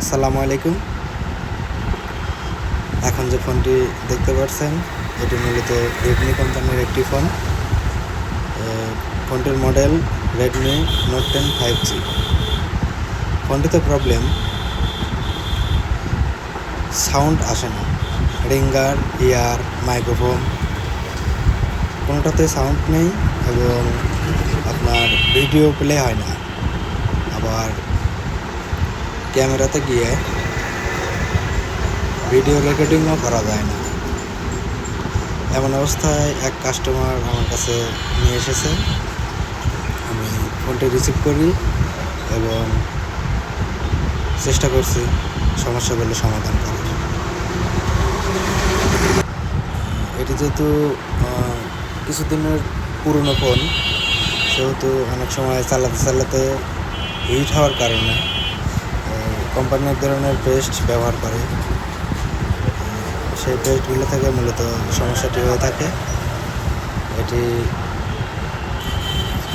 আসসালামু আলাইকুম। এখন যে ফোনটি দেখতে পাচ্ছেন এটি মূলত রেডমি কোম্পানির একটি ফোন। ফোনটির মডেল রেডমি নোট 10 5G। ফোনটিতে প্রবলেম, সাউন্ড আসে না, রিঙ্গার, ইয়ার, মাইক্রোফোন কোনোটাতে সাউন্ড নেই এবং আপনার ভিডিও প্লে হয় না। আবার ক্যামেরাতে গিয়ে ভিডিও রেকর্ডিংও করা যায় না। এমন অবস্থায় এক কাস্টমার আমার কাছে নিয়ে এসেছে। আমি ফোনটি রিসিভ করি এবং চেষ্টা করছি সমস্যাগুলো সমাধান করার। এটি যেহেতু কিছুদিনের পুরনো ফোন, সেহেতু অনেক সময় চালাতে হিট হওয়ার কারণে কোম্পানি এক ধরনের পেস্ট ব্যবহার করে। সেই পেস্টগুলো থেকে মূলত সমস্যাটি হয়ে থাকে। এটি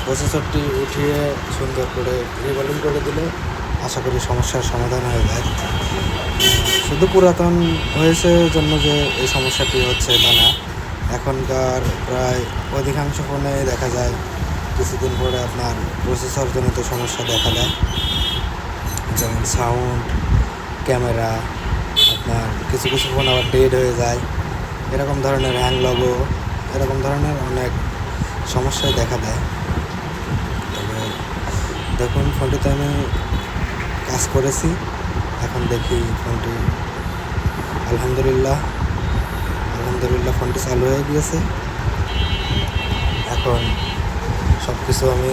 প্রসেসরটি উঠিয়ে সুন্দর করে রিবলিং করে দিলে আশা করি সমস্যার সমাধান হয়ে যায়। শুধু পুরাতন হয়েছে জন্য যে এই সমস্যাটি হচ্ছে তা না। এখনকার প্রায় অধিকাংশ ফোনে দেখা যায় কিছুদিন পরে আপনার প্রসেসরজনিত সমস্যা দেখা দেয়, যেমন সাউন্ড, ক্যামেরা, আপনার কিছু কিছু ফোন আবার ডেড হয়ে যায়, এরকম ধরনের হ্যাং লগো, এরকম ধরনের অনেক সমস্যাই দেখা দেয়। তবে দেখুন, ফোনটিতে আমি কাজ করেছি, এখন দেখি ফোনটি আলহামদুলিল্লাহ ফোনটি চালু হয়ে গিয়েছে। এখন সব কিছু আমি